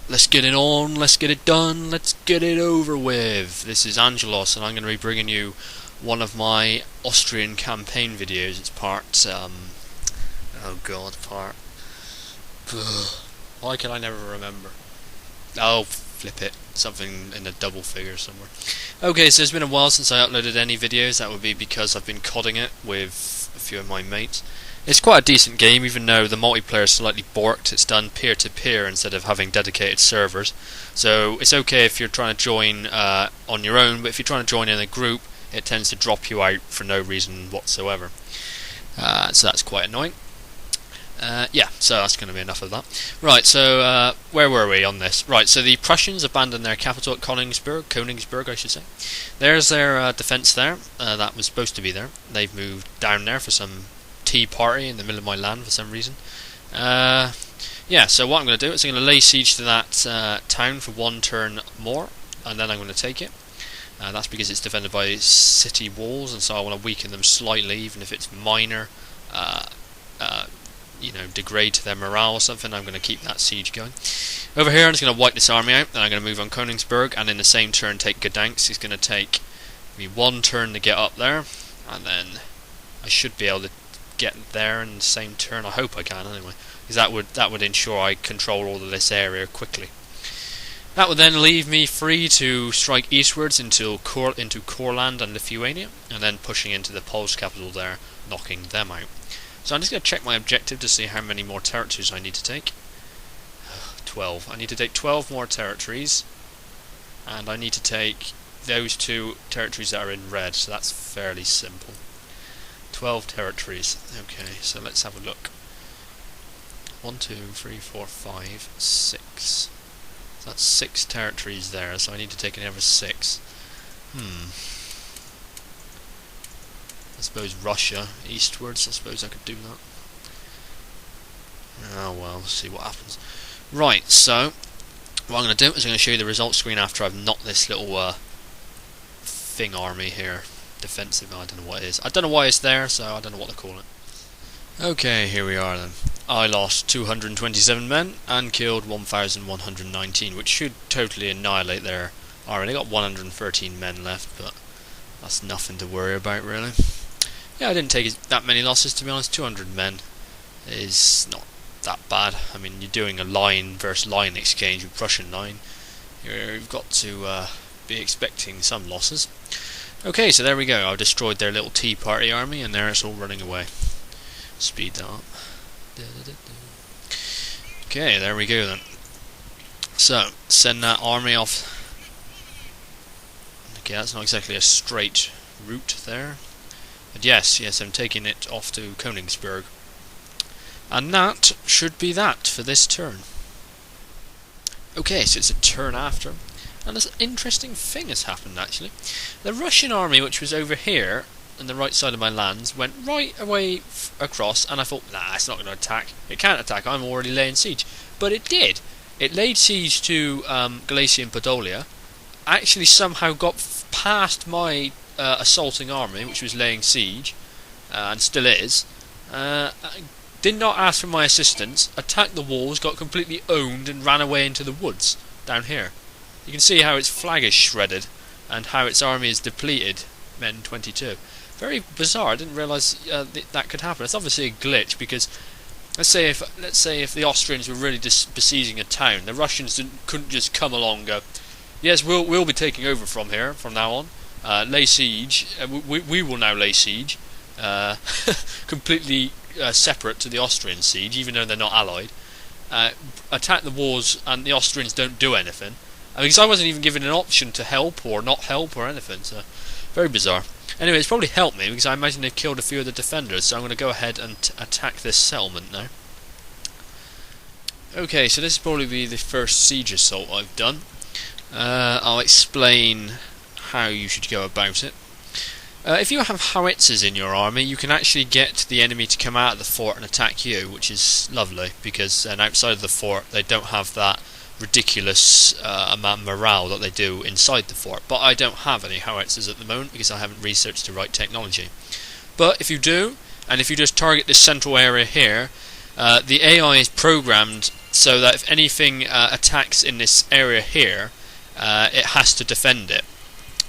let's get it on, let's get it done, let's get it over with. This is Angelos, and I'm going to be bringing you one of my Austrian campaign videos. It's part, why can I never remember? Oh, flip it, something in a double figure somewhere. Okay, so it's been a while since I uploaded any videos. That would be because I've been CODing it with a few of my mates. It's quite a decent game, even though the multiplayer is slightly borked. It's done peer-to-peer instead of having dedicated servers. So it's okay if you're trying to join on your own, but if you're trying to join in a group, it tends to drop you out for no reason whatsoever. So that's quite annoying. Yeah, so that's going to be enough of that. Right, so where were we on this? Right, so the Prussians abandoned their capital at Königsberg, I should say. There's their defence there. That was supposed to be there. They've moved down there for some tea party in the middle of my land for some reason. Yeah, so what I'm going to do is I'm going to lay siege to that town for one turn more, and then I'm going to take it. That's because it's defended by city walls, and so I want to weaken them slightly, even if it's minor. Degrade to their morale or something. I'm going to keep that siege going. Over here I'm just going to wipe this army out, and I'm going to move on Königsberg, and in the same turn take Gdansk. It's going to take me one turn to get up there, and then I should be able to get there in the same turn. I hope I can anyway, because that would ensure I control all of this area quickly. That would then leave me free to strike eastwards into Courland and Lithuania, and then pushing into the Polish capital there, knocking them out. So I'm just going to check my objective to see how many more territories I need to take. 12. I need to take 12 more territories, and I need to take those two territories that are in red, so that's fairly simple. 12 territories. Okay, so let's have a look. 1, 2, 3, 4, 5, 6. So that's 6 territories there, so I need to take another 6. I suppose Russia, eastwards, I suppose I could do that. Oh well, let's see what happens. Right, so what I'm going to do is I'm going to show you the results screen after I've knocked this little thing army here. Defensive, I don't know what it is. I don't know why it's there, so I don't know what to call it. Okay, here we are then. I lost 227 men and killed 1,119, which should totally annihilate their army. They got 113 men left, but that's nothing to worry about really. Yeah, I didn't take that many losses, to be honest. 200 men is not that bad. I mean, you're doing a line versus line exchange with Prussian line. You've got to be expecting some losses. Okay, so there we go. I've destroyed their little tea party army, and there it's all running away. Speed that up. Okay, there we go then. So, send that army off. Okay, that's not exactly a straight route there. But yes, I'm taking it off to Königsberg. And that should be that for this turn. Okay, so it's a turn after. And an interesting thing has happened actually. The Russian army, which was over here on the right side of my lands, went right away across, and I thought, nah, it's not going to attack. It can't attack, I'm already laying siege. But it did. It laid siege to Galacia and Podolia, actually somehow got past my assaulting army, which was laying siege, and still is. Did not ask for my assistance, attacked the walls, got completely owned, and ran away into the woods down here. You can see how its flag is shredded, and how its army is depleted. Men 22. Very bizarre. I didn't realise that could happen. It's obviously a glitch, because let's say if the Austrians were really just besieging a town, the Russians couldn't just come along and go, yes, we'll be taking over from here from now on. Lay siege. We will now lay siege. Completely separate to the Austrian siege, even though they're not allied. Attack the walls, and the Austrians don't do anything. Because I wasn't even given an option to help or not help or anything. So very bizarre. Anyway, it's probably helped me, because I imagine they've killed a few of the defenders. So I'm going to go ahead and attack this settlement now. Okay, so this will probably be the first siege assault I've done. I'll explain how you should go about it. If you have howitzers in your army, you can actually get the enemy to come out of the fort and attack you, which is lovely, because outside of the fort they don't have that ridiculous amount of morale that they do inside the fort. But I don't have any howitzers at the moment, because I haven't researched the right technology. But if you do, and if you just target this central area here, the AI is programmed so that if anything attacks in this area here, it has to defend it.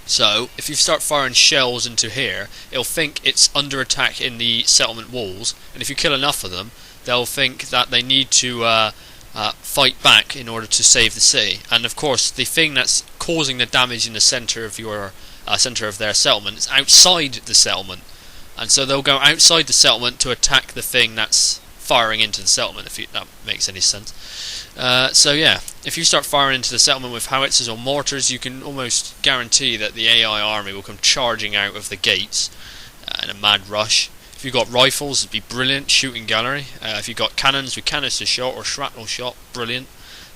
So if you start firing shells into here, it'll think it's under attack in the settlement walls, and if you kill enough of them, they'll think that they need to fight back in order to save the city. And of course, the thing that's causing the damage in the centre of your centre of their settlement is outside the settlement, and so they'll go outside the settlement to attack the thing that's firing into the settlement. If that makes any sense. So yeah, if you start firing into the settlement with howitzers or mortars, you can almost guarantee that the AI army will come charging out of the gates in a mad rush. If you've got rifles, it'd be brilliant, shooting gallery. If you've got cannons with canister shot or shrapnel shot, brilliant.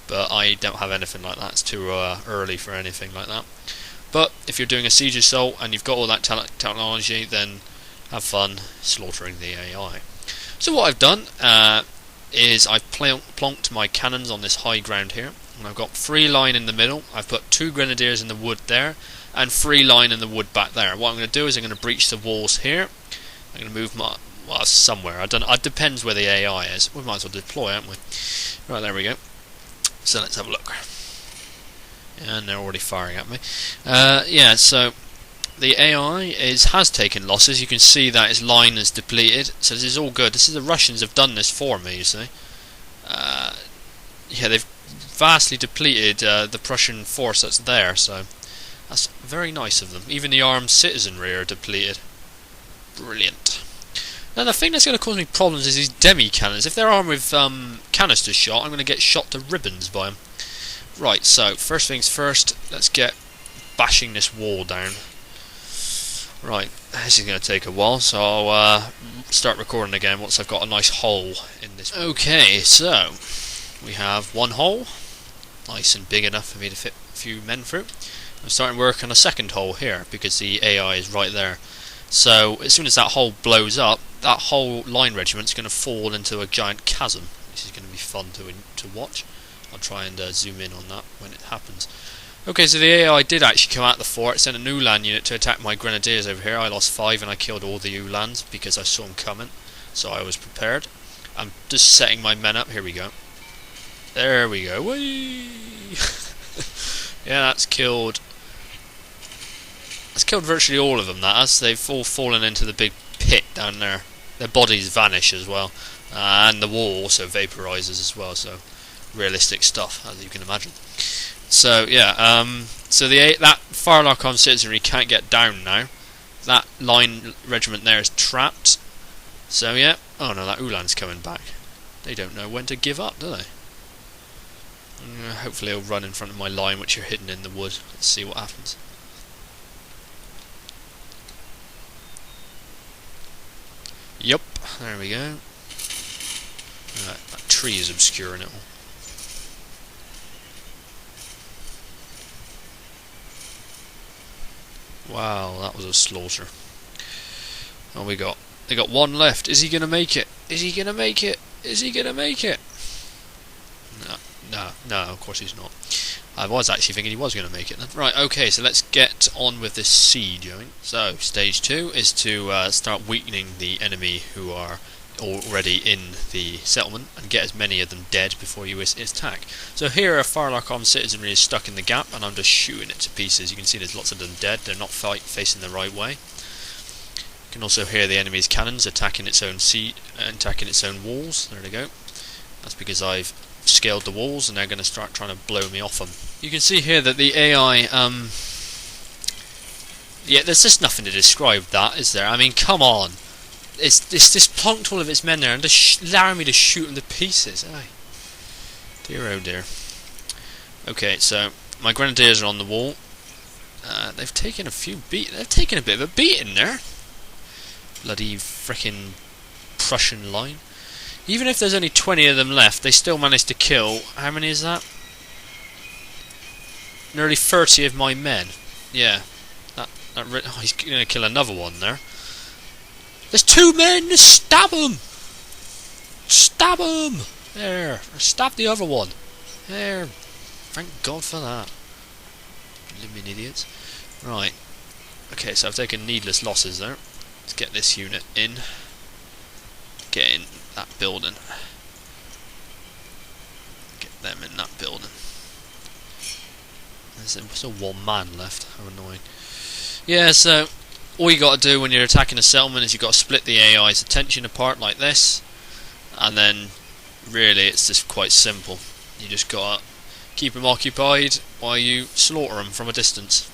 But I don't have anything like that, it's too early for anything like that. But if you're doing a siege assault and you've got all that technology, then have fun slaughtering the AI. So what I've done is I've plonked my cannons on this high ground here, and I've got 3 line in the middle. I've put 2 grenadiers in the wood there, and 3 line in the wood back there. What I'm going to do is I'm going to breach the walls here. I'm going to move my, well, somewhere. I don't know, it depends where the AI is. We might as well deploy, aren't we? Right, there we go. So let's have a look. And they're already firing at me. Yeah, so the AI has taken losses. You can see that its line is depleted, so this is all good. The Russians have done this for me, you see. Yeah, they've vastly depleted the Prussian force that's there, so that's very nice of them. Even the armed citizenry are depleted. Brilliant. Now the thing that's going to cause me problems is these demi-cannons. If they're armed with canister shot, I'm going to get shot to ribbons by them. Right, so first things first, let's get bashing this wall down. Right, this is going to take a while, so I'll start recording again once I've got a nice hole in this. Okay, so we have 1 hole, nice and big enough for me to fit a few men through. I'm starting work on a second hole here because the AI is right there. So as soon as that hole blows up, that whole line regiment's going to fall into a giant chasm. This is going to be fun to watch. I'll try and zoom in on that when it happens. Okay, so the AI did actually come out the fort, sent an Ulan unit to attack my grenadiers over here. I lost 5 and I killed all the Ulans because I saw them coming, so I was prepared. I'm just setting my men up. Here we go. There we go. Whee! Yeah, that's killed virtually all of them, that has. They've all fallen into the big pit down there. Their bodies vanish as well. And the wall also vaporizes as well, so realistic stuff, as you can imagine. So yeah, so that Farlarcon citizenry can't get down now. That line regiment there is trapped. So yeah, oh no, that Ulan's coming back. They don't know when to give up, do they? Hopefully he'll run in front of my line, which are hidden in the wood. Let's see what happens. Yup, there we go. That tree is obscuring it all. Wow, that was a slaughter. Oh, they got 1 left. Is he gonna make it? Is he gonna make it? Is he gonna make it? No, of course he's not. I was actually thinking he was gonna make it then. Right, okay, so let's get on with this siege. So, stage 2 is to start weakening the enemy who are already in the settlement and get as many of them dead before you attack. So here a Farlarcon citizenry is stuck in the gap and I'm just shooting it to pieces. You can see there's lots of them dead, they're not facing the right way. You can also hear the enemy's cannons attacking its own walls. There they go. That's because I've scaled the walls and they're going to start trying to blow me off them. You can see here that the AI yeah, there's just nothing to describe that, is there? I mean, come on. It's just plonked all of its men there and just allowing me to shoot them to pieces. Aye. Dear oh dear. Okay, so my grenadiers are on the wall. They've taken They've taken a bit of a beating there. Bloody frickin' Prussian line. Even if there's only 20 of them left, they still managed to kill. How many is that? Nearly 30 of my men. Yeah. Oh, he's going to kill another one there. There's 2 men! Just stab him! Stab him! There. Stab the other one. There. Thank God for that. Blimmin' idiots. Right. Okay, so I've taken needless losses there. Let's get this unit in. Get in that building. them in that building. There's still one man left. How annoying. Yeah, so all you got to do when you're attacking a settlement is you've got to split the AI's attention apart like this, and then really it's just quite simple. You just got to keep them occupied while you slaughter them from a distance.